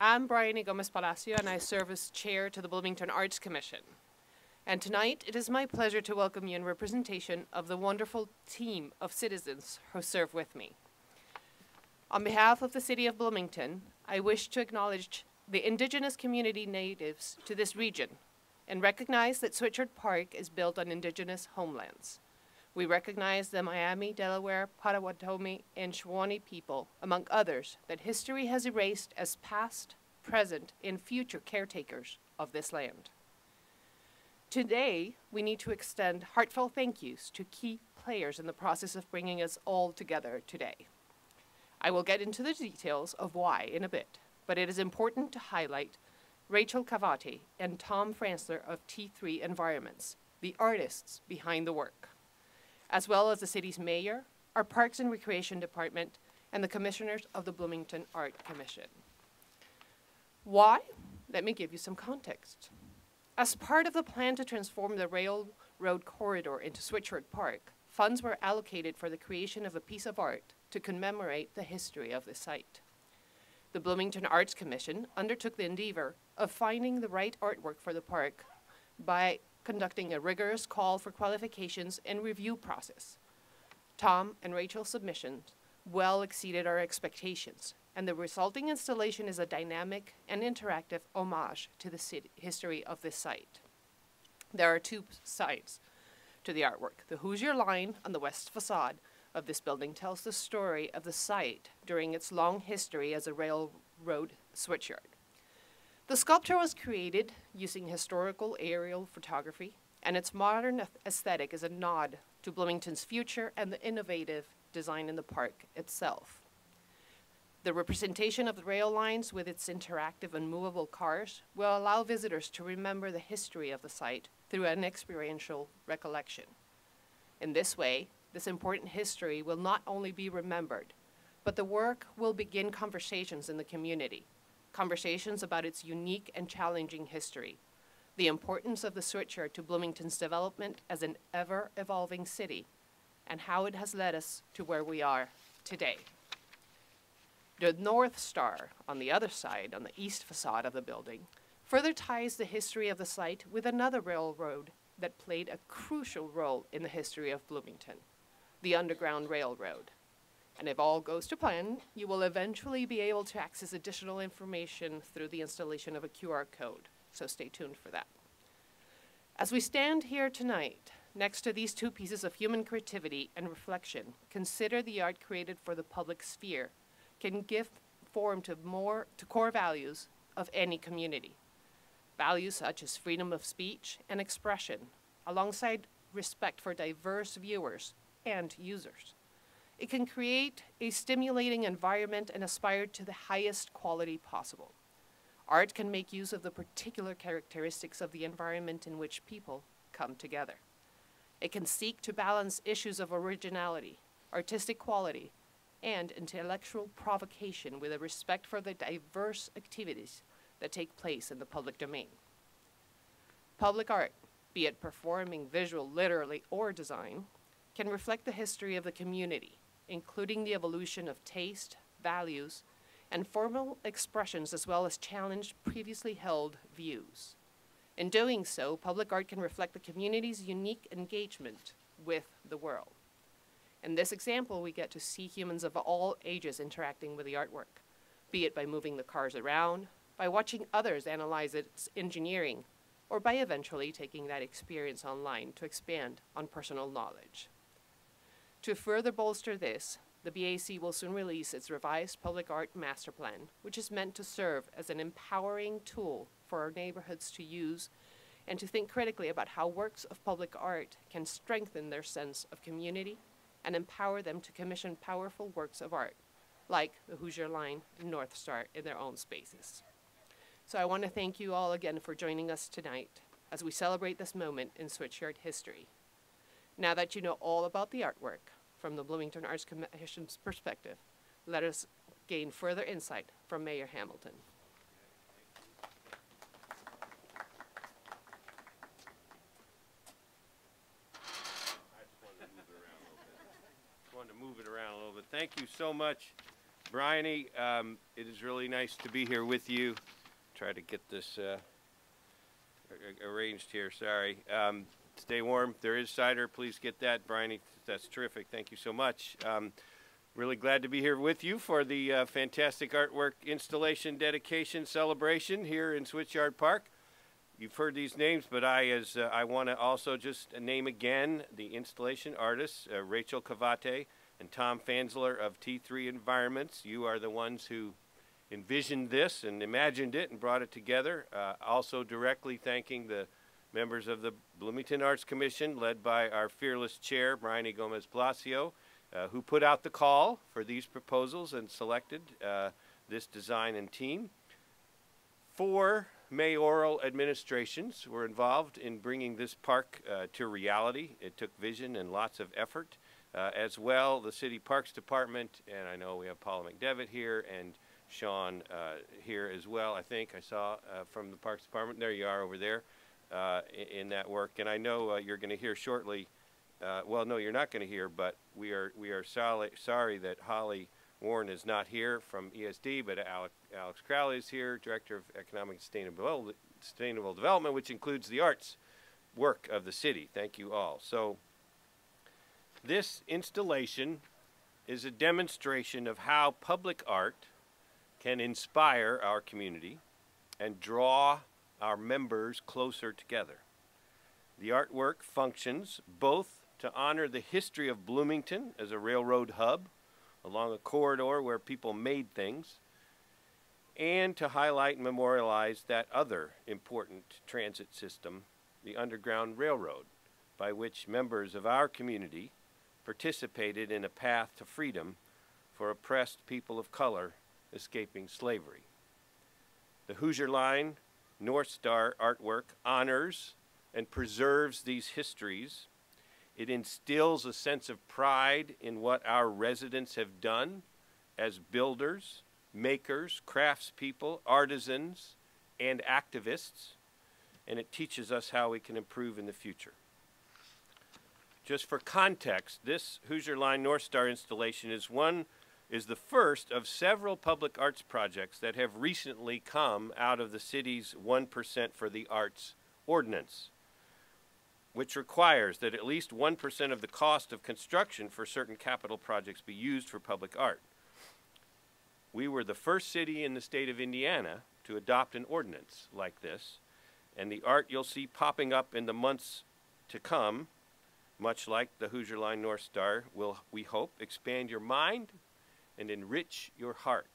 I'm Bryony Gomez Palacio, and I serve as chair to the Bloomington Arts Commission. And tonight, it is my pleasure to welcome you in representation of the wonderful team of citizens who serve with me. On behalf of the City of Bloomington, I wish to acknowledge the indigenous community natives to this region and recognize that Switchyard Park is built on indigenous homelands. We recognize the Miami, Delaware, Potawatomi, and Shawnee people, among others, that history has erased as past, present, and future caretakers of this land. Today, we need to extend heartfelt thank yous to key players in the process of bringing us all together today. I will get into the details of why in a bit, but it is important to highlight Rachel Cavati and Tom Franzler of T3 Environments, the artists behind the work, as well as the city's mayor, our Parks and Recreation Department, and the commissioners of the Bloomington Art Commission. Why? Let me give you some context. As part of the plan to transform the railroad corridor into Switchyard Park, funds were allocated for the creation of a piece of art to commemorate the history of the site. The Bloomington Arts Commission undertook the endeavor of finding the right artwork for the park by conducting a rigorous call for qualifications and review process. Tom and Rachel's submissions well exceeded our expectations, and the resulting installation is a dynamic and interactive homage to the history of this site. There are two sides to the artwork. The Hoosier line on the west facade of this building tells the story of the site during its long history as a railroad switchyard. The sculpture was created using historical aerial photography, and its modern aesthetic is a nod to Bloomington's future and the innovative design in the park itself. The representation of the rail lines with its interactive and movable cars will allow visitors to remember the history of the site through an experiential recollection. In this way, this important history will not only be remembered, but the work will begin conversations in the community, conversations about its unique and challenging history, the importance of the switchyard to Bloomington's development as an ever-evolving city, and how it has led us to where we are today. The North Star on the other side, on the east facade of the building, further ties the history of the site with another railroad that played a crucial role in the history of Bloomington, the Underground Railroad. And if all goes to plan, you will eventually be able to access additional information through the installation of a QR code, so stay tuned for that. As we stand here tonight, next to these two pieces of human creativity and reflection, consider the art created for the public sphere can give form to core values of any community. Values such as freedom of speech and expression, alongside respect for diverse viewers and users. It can create a stimulating environment and aspire to the highest quality possible. Art can make use of the particular characteristics of the environment in which people come together. It can seek to balance issues of originality, artistic quality, and intellectual provocation with a respect for the diverse activities that take place in the public domain. Public art, be it performing, visual, literary, or design, can reflect the history of the community, including the evolution of taste, values, and formal expressions, as well as challenge previously held views. In doing so, public art can reflect the community's unique engagement with the world. In this example, we get to see humans of all ages interacting with the artwork, be it by moving the cars around, by watching others analyze its engineering, or by eventually taking that experience online to expand on personal knowledge. To further bolster this, the BAC will soon release its revised public art master plan, which is meant to serve as an empowering tool for our neighborhoods to use and to think critically about how works of public art can strengthen their sense of community and empower them to commission powerful works of art, like the Hoosier Line and North Star in their own spaces. So I want to thank you all again for joining us tonight as we celebrate this moment in Switchyard history. Now that you know all about the artwork from the Bloomington Arts Commission's perspective, let us gain further insight from Mayor Hamilton. Wanted to move it around a little bit. Thank you so much, Bryony, it is really nice to be here with you. Try to get this arranged here, sorry. Stay warm. There is cider. Please get that, Bryony. That's terrific. Thank you so much. Really glad to be here with you for the fantastic artwork installation dedication celebration here in Switchyard Park. You've heard these names, but I want to also just name again the installation artists, Rachel Cavate and Tom Fansler of T3 Environments. You are the ones who envisioned this and imagined it and brought it together. Also directly thanking the members of the Bloomington Arts Commission, led by our fearless chair, Bryony Gomez-Palacio, who put out the call for these proposals and selected this design and team. 4 mayoral administrations were involved in bringing this park to reality. It took vision and lots of effort. As well, the City Parks Department, and I know we have Paula McDevitt here and Sean here as well, I think I saw from the Parks Department. There you are over there in that work. And I know you're going to hear shortly, well, no, you're not going to hear, but we are sorry that Holly Warren is not here from ESD, but Alex Crowley is here, Director of Economic Sustainable Development, which includes the arts work of the city. Thank you all. So this installation is a demonstration of how public art can inspire our community and draw our members closer together. The artwork functions both to honor the history of Bloomington as a railroad hub along a corridor where people made things, and to highlight and memorialize that other important transit system, the Underground Railroad, by which members of our community participated in a path to freedom for oppressed people of color escaping slavery. The Hoosier Line North Star artwork honors and preserves these histories. It instills a sense of pride in what our residents have done as builders, makers, craftspeople, artisans, and activists, and it teaches us how we can improve in the future. Just for context, this Hoosier Line North Star installation is the first of several public arts projects that have recently come out of the city's 1% for the Arts ordinance, which requires that at least 1% of the cost of construction for certain capital projects be used for public art. We were the first city in the state of Indiana to adopt an ordinance like this, and the art you'll see popping up in the months to come, much like the Hoosier Line North Star, will, we hope, expand your mind and enrich your heart.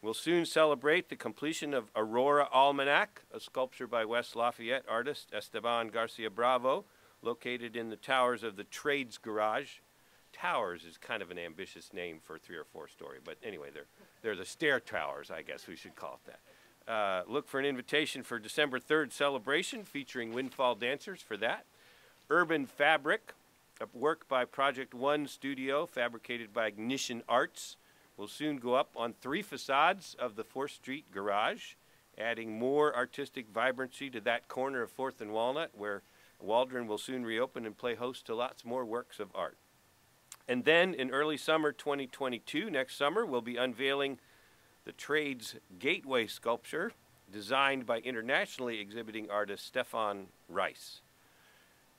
We'll soon celebrate the completion of Aurora Almanac, a sculpture by West Lafayette artist Esteban Garcia Bravo, located in the towers of the Trades Garage. Towers is kind of an ambitious name for a 3 or 4 story, but anyway, they're the stair towers, I guess we should call it that. Look for an invitation for December 3rd celebration featuring Windfall Dancers for that. Urban Fabric, a work by Project One Studio, fabricated by Ignition Arts, will soon go up on 3 facades of the 4th Street Garage, adding more artistic vibrancy to that corner of 4th and Walnut, where Waldron will soon reopen and play host to lots more works of art. And then in early summer 2022, next summer, we'll be unveiling the Trades Gateway sculpture, designed by internationally exhibiting artist Stefan Rice.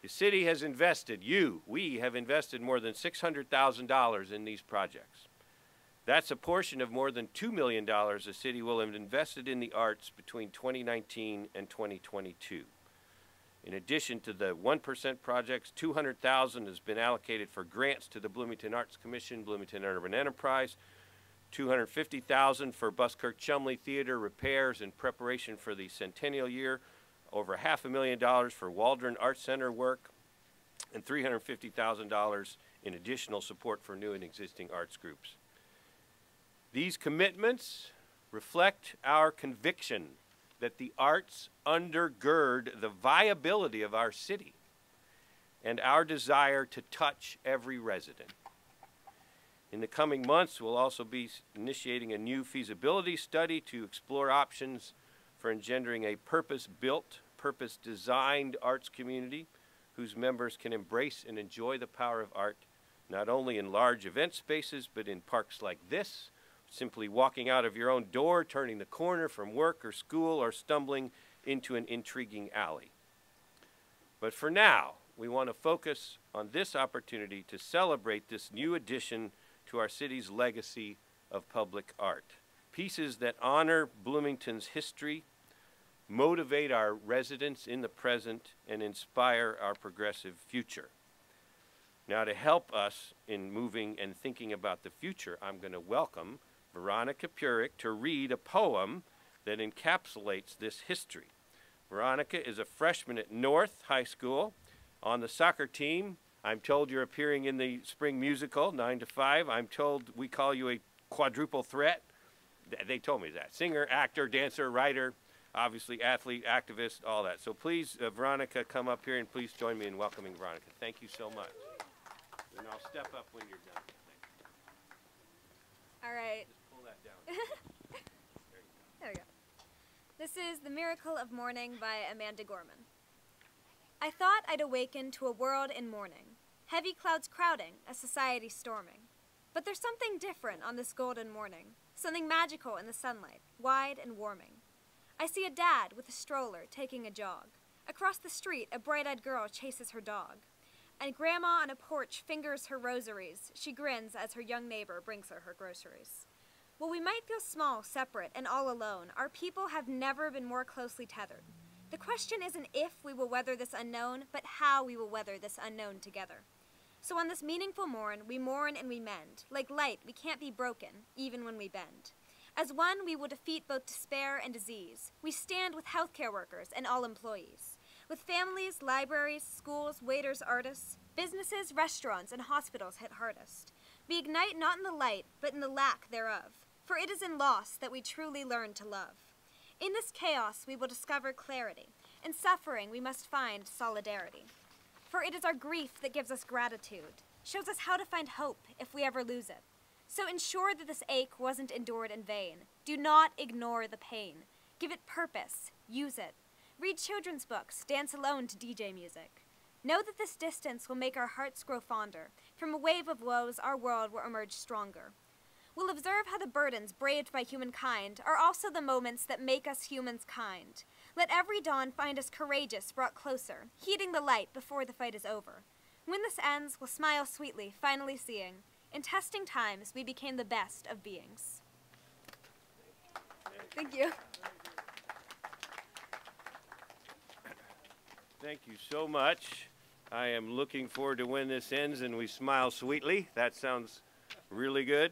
The city has invested, we have invested more than $600,000 in these projects. That's a portion of more than $2 million the city will have invested in the arts between 2019 and 2022. In addition to the 1% projects, $200,000 has been allocated for grants to the Bloomington Arts Commission, Bloomington Urban Enterprise, $250,000 for Buskirk Chumley Theater repairs in preparation for the centennial year, over $500,000 for Waldron Arts Center work, and $350,000 in additional support for new and existing arts groups. These commitments reflect our conviction that the arts undergird the viability of our city and our desire to touch every resident. In the coming months, we'll also be initiating a new feasibility study to explore options for engendering a purpose-built, purpose-designed arts community whose members can embrace and enjoy the power of art, not only in large event spaces, but in parks like this, simply walking out of your own door, turning the corner from work or school, or stumbling into an intriguing alley. But for now, we want to focus on this opportunity to celebrate this new addition to our city's legacy of public art. Pieces that honor Bloomington's history, motivate our residents in the present, and inspire our progressive future. Now, to help us in moving and thinking about the future, I'm going to welcome Veronica Purick to read a poem that encapsulates this history. Veronica is a freshman at North High School. On the soccer team, I'm told you're appearing in the spring musical, 9 to 5. I'm told we call you a quadruple threat. They told me that. Singer, actor, dancer, writer, obviously athlete, activist, all that. So please, Veronica, come up here and please join me in welcoming Veronica. Thank you so much. And I'll step up when you're done. All right. Just pull that down. There you go. There we go. This is The Miracle of Morning by Amanda Gorman. I thought I'd awaken to a world in mourning, heavy clouds crowding, a society storming. But there's something different on this golden morning, something magical in the sunlight, wide and warming. I see a dad with a stroller taking a jog. Across the street, a bright-eyed girl chases her dog. And Grandma on a porch fingers her rosaries. She grins as her young neighbor brings her groceries. While we might feel small, separate, and all alone, our people have never been more closely tethered. The question isn't if we will weather this unknown, but how we will weather this unknown together. So on this meaningful morn and we mend. Like light, we can't be broken, even when we bend. As one, we will defeat both despair and disease. We stand with healthcare workers and all employees. With families, libraries, schools, waiters, artists, businesses, restaurants, and hospitals hit hardest. We ignite not in the light, but in the lack thereof. For it is in loss that we truly learn to love. In this chaos, we will discover clarity. In suffering, we must find solidarity. For it is our grief that gives us gratitude, shows us how to find hope if we ever lose it. So ensure that this ache wasn't endured in vain. Do not ignore the pain. Give it purpose. Use it. Read children's books. Dance alone to DJ music. Know that this distance will make our hearts grow fonder. From a wave of woes, our world will emerge stronger. We'll observe how the burdens braved by humankind are also the moments that make us humans kind. Let every dawn find us courageous, brought closer, heeding the light before the fight is over. When this ends, we'll smile sweetly, finally seeing, in testing times, we became the best of beings. Thank you. Thank you so much. I am looking forward to when this ends and we smile sweetly. That sounds really good.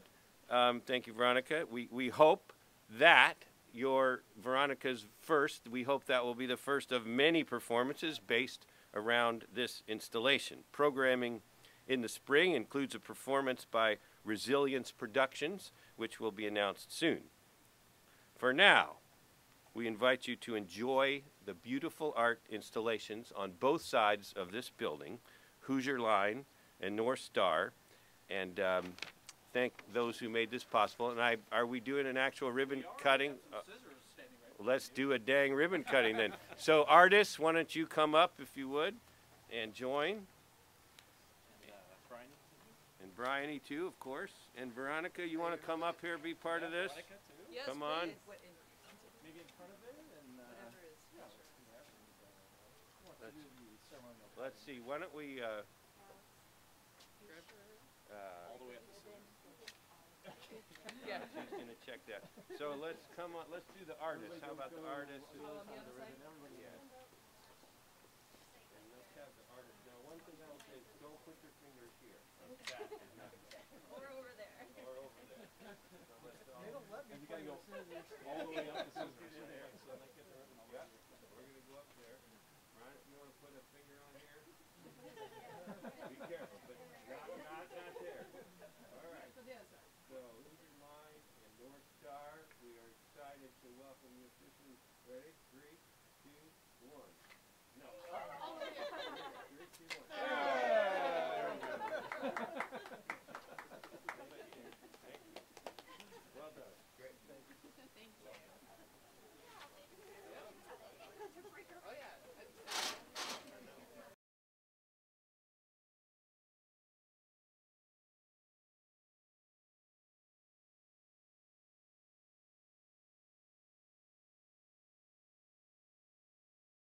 Thank you, Veronica. We hope that Veronica's first, we hope that will be the first of many performances based around this installation. Programming in the spring includes a performance by Resilience Productions, which will be announced soon. For now, we invite you to enjoy the beautiful art installations on both sides of this building, Hoosier Line and North Star, and thank those who made this possible. And are we doing an actual ribbon cutting? Let's do a dang ribbon cutting then. So artists, why don't you come up if you would and join. And Bryony too, of course. And Veronica, you want to come up here and be part of this? Yes, come on. Maybe in front of it and Let's see, why don't we all the way up the ceiling. Yeah. she's going to check that. So let's come on, let's do the artist. How about the artist? On the other side? Yes. And let's have the artist. Now, one thing I will say is don't put your fingers here. Or over there. Or over there. So let's They don't let me play all the way up the scissors there, so I get the ribbon all the way. we're going to go up there. Ryan, if you want to put a finger on here, be careful, but not there. All right. So, Hoosier Line and North Star, we are excited to welcome you officially. Ready? 3, 2, 1. No.